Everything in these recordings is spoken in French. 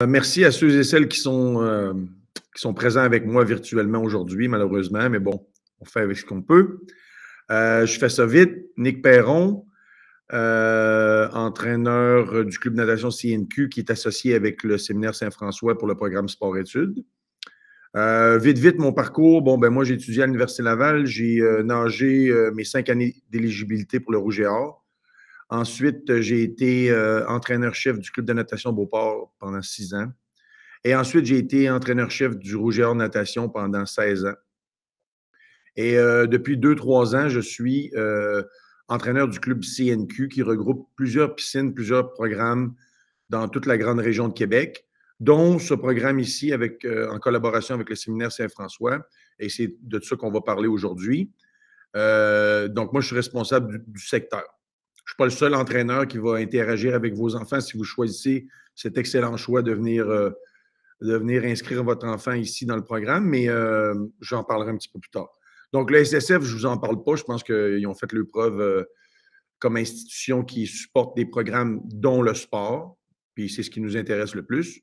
Merci à ceux et celles qui sont présents avec moi virtuellement aujourd'hui, malheureusement, mais bon, on fait avec ce qu'on peut. Je fais ça vite. Nick Perron, entraîneur du club de natation CNQ qui est associé avec le séminaire Saint-François pour le programme sport-études. Vite, mon parcours. Bon, ben moi, j'ai étudié à l'Université Laval. J'ai nagé mes 5 années d'éligibilité pour le Rouge et Or. Ensuite, j'ai été entraîneur-chef du club de natation Beauport pendant 6 ans. Et ensuite, j'ai été entraîneur-chef du Rouge et Or Natation pendant 16 ans. Et depuis 2-3 ans, je suis entraîneur du club CNQ qui regroupe plusieurs piscines, plusieurs programmes dans toute la grande région de Québec, dont ce programme ici en collaboration avec le séminaire Saint-François. Et c'est de ça qu'on va parler aujourd'hui. Donc, moi, je suis responsable du secteur. Je ne suis pas le seul entraîneur qui va interagir avec vos enfants si vous choisissez cet excellent choix de venir inscrire votre enfant ici dans le programme, mais j'en parlerai un petit peu plus tard. Donc, le SSF, je ne vous en parle pas. Je pense qu'ils ont fait leur preuve comme institution qui supporte des programmes dont le sport, puis c'est ce qui nous intéresse le plus.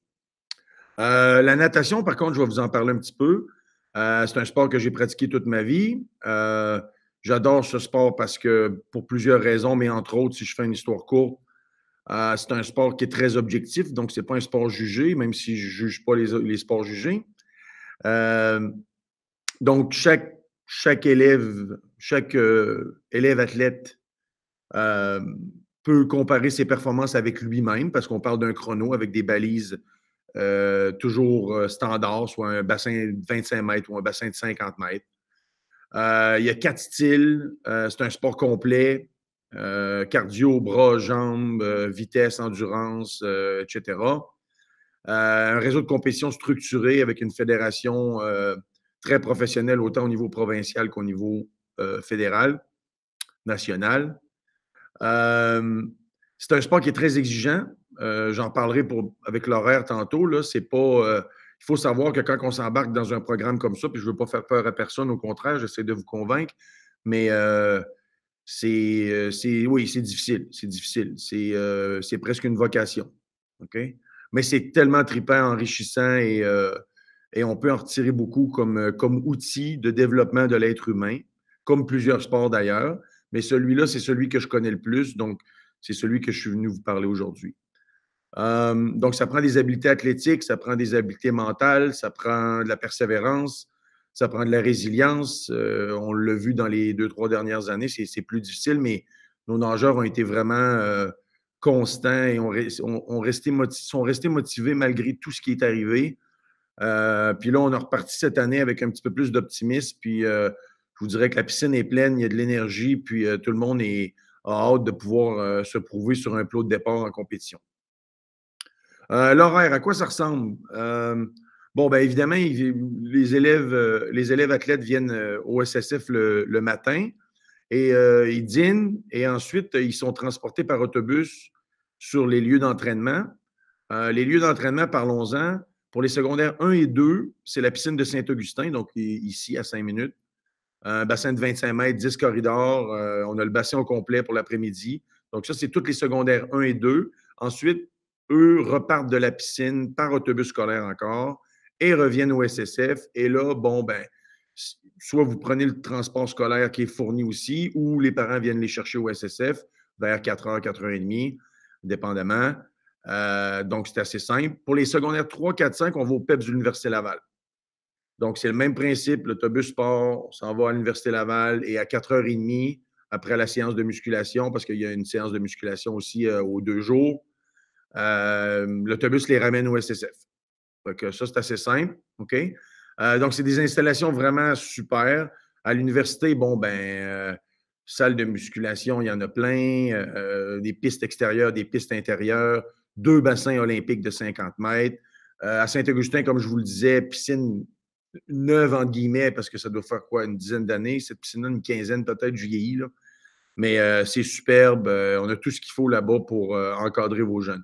La natation, par contre, je vais vous en parler un petit peu. C'est un sport que j'ai pratiqué toute ma vie. J'adore ce sport parce que, pour plusieurs raisons, mais entre autres, si je fais une histoire courte, c'est un sport qui est très objectif, donc ce n'est pas un sport jugé, même si je ne juge pas les sports jugés. Donc, chaque élève athlète peut comparer ses performances avec lui-même parce qu'on parle d'un chrono avec des balises toujours standards, soit un bassin de 25 mètres ou un bassin de 50 mètres. Il y a 4 styles. C'est un sport complet. Cardio, bras, jambes, vitesse, endurance, etc. Un réseau de compétition structuré avec une fédération très professionnelle, autant au niveau provincial qu'au niveau fédéral, national. C'est un sport qui est très exigeant. J'en parlerai avec l'horaire tantôt. Là, c'est pas, il faut savoir que quand on s'embarque dans un programme comme ça, puis je ne veux pas faire peur à personne, au contraire, j'essaie de vous convaincre, mais oui, c'est difficile. C'est difficile. C'est presque une vocation. OK? Mais c'est tellement trippant, enrichissant et on peut en retirer beaucoup comme outil de développement de l'être humain, comme plusieurs sports d'ailleurs. Mais celui-là, c'est celui que je connais le plus. Donc, c'est celui que je suis venu vous parler aujourd'hui. Donc, ça prend des habiletés athlétiques, ça prend des habiletés mentales, ça prend de la persévérance, ça prend de la résilience. On l'a vu dans les 2-3 dernières années, c'est plus difficile, mais nos nageurs ont été vraiment constants et sont restés motivés malgré tout ce qui est arrivé. Puis là, on a reparti cette année avec un petit peu plus d'optimisme. Puis je vous dirais que la piscine est pleine, il y a de l'énergie, puis tout le monde a hâte de pouvoir se prouver sur un plot de départ en compétition. L'horaire, à quoi ça ressemble? Bon, bien évidemment, les élèves athlètes viennent au SSF le matin et ils dînent et ensuite, ils sont transportés par autobus sur les lieux d'entraînement. Les lieux d'entraînement, parlons-en. Pour les secondaires 1 et 2, c'est la piscine de Saint-Augustin, donc ici à 5 minutes. Un bassin de 25 mètres, 10 corridors. On a le bassin au complet pour l'après-midi. Donc, ça, c'est tous les secondaires 1 et 2. Ensuite, eux repartent de la piscine par autobus scolaire encore et reviennent au SSF. Et là, bon, ben, soit vous prenez le transport scolaire qui est fourni aussi, ou les parents viennent les chercher au SSF vers 4h, 4h30, dépendamment. Donc, c'est assez simple. Pour les secondaires 3, 4, 5, on va au PEPS de l'Université Laval. Donc, c'est le même principe. L'autobus part, on s'en va à l'Université Laval et à 4h30, après la séance de musculation, parce qu'il y a une séance de musculation aussi aux 2 jours, l'autobus les ramène au SSF. Donc, ça, c'est assez simple. OK? Donc, c'est des installations vraiment super. À l'université, bon, salle de musculation, il y en a plein. Des pistes extérieures, des pistes intérieures, 2 bassins olympiques de 50 mètres. À Saint-Augustin, comme je vous le disais, piscine neuve, entre guillemets, parce que ça doit faire quoi, une dizaine d'années. Cette piscine-là, une quinzaine peut-être, vieillie, là. Mais c'est superbe. On a tout ce qu'il faut là-bas pour encadrer vos jeunes.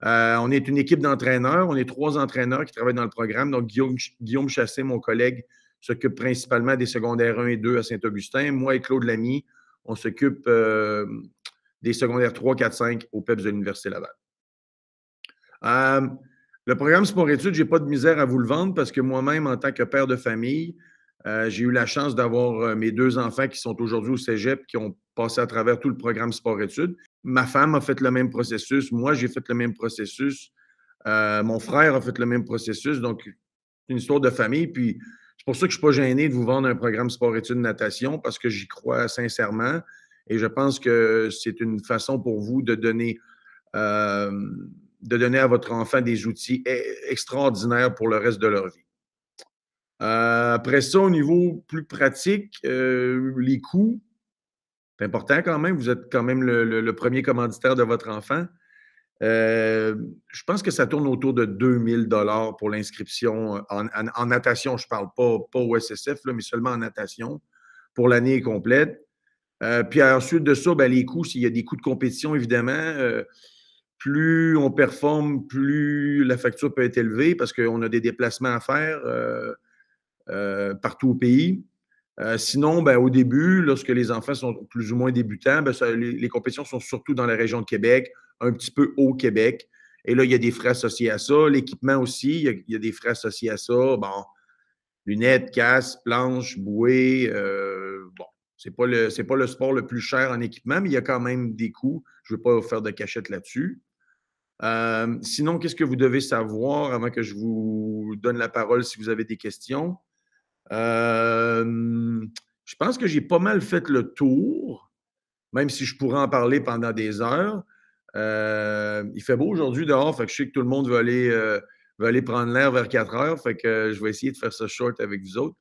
On est une équipe d'entraîneurs. On est 3 entraîneurs qui travaillent dans le programme. Donc, Guillaume Chassé, mon collègue, s'occupe principalement des secondaires 1 et 2 à Saint-Augustin. Moi et Claude Lamy, on s'occupe des secondaires 3, 4, 5 au PEPS de l'Université Laval. Le programme sport-études, je n'ai pas de misère à vous le vendre parce que moi-même, en tant que père de famille, j'ai eu la chance d'avoir mes 2 enfants qui sont aujourd'hui au cégep, qui ont passé à travers tout le programme sport-études. Ma femme a fait le même processus. Moi, j'ai fait le même processus. Mon frère a fait le même processus. Donc, c'est une histoire de famille. Puis, c'est pour ça que je ne suis pas gêné de vous vendre un programme sport-études natation parce que j'y crois sincèrement. Et je pense que c'est une façon pour vous euh, de donner à votre enfant des outils extraordinaires pour le reste de leur vie. Après ça, au niveau plus pratique, les coûts, c'est important quand même. Vous êtes quand même le premier commanditaire de votre enfant. Je pense que ça tourne autour de 2 000 $ pour l'inscription en natation. Je ne parle pas au SSF, là, mais seulement en natation pour l'année complète. Puis ensuite de ça, ben, les coûts, s'il y a des coûts de compétition, évidemment, plus on performe, plus la facture peut être élevée parce qu'on a des déplacements à faire partout au pays. Sinon, ben, au début, lorsque les enfants sont plus ou moins débutants, ben, les compétitions sont surtout dans la région de Québec, un petit peu au Québec. Et là, il y a des frais associés à ça. L'équipement aussi, il y a des frais associés à ça. Bon, lunettes, casques, planches, bouées. Bon, c'est pas le sport le plus cher en équipement, mais il y a quand même des coûts. Je ne veux pas vous faire de cachette là-dessus. Sinon, qu'est-ce que vous devez savoir avant que je vous donne la parole si vous avez des questions? Je pense que j'ai pas mal fait le tour, même si je pourrais en parler pendant des heures. Il fait beau aujourd'hui dehors, fait que je sais que tout le monde veut aller prendre l'air vers 4 heures, fait que je vais essayer de faire ça short avec vous autres.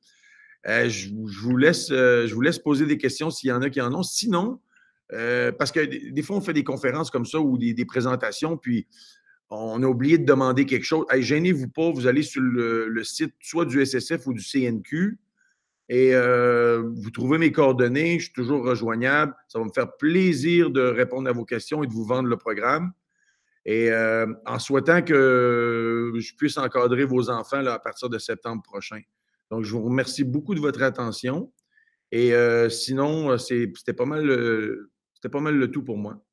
Je vous laisse poser des questions s'il y en a qui en ont. Sinon, parce que des fois, on fait des conférences comme ça ou des présentations, puis on a oublié de demander quelque chose. Hey, gênez-vous pas, vous allez sur le site soit du SSF ou du CNQ et vous trouvez mes coordonnées. Je suis toujours rejoignable. Ça va me faire plaisir de répondre à vos questions et de vous vendre le programme. Et en souhaitant que je puisse encadrer vos enfants là, à partir de septembre prochain. Donc, je vous remercie beaucoup de votre attention. Et sinon, c'était pas mal le tout pour moi.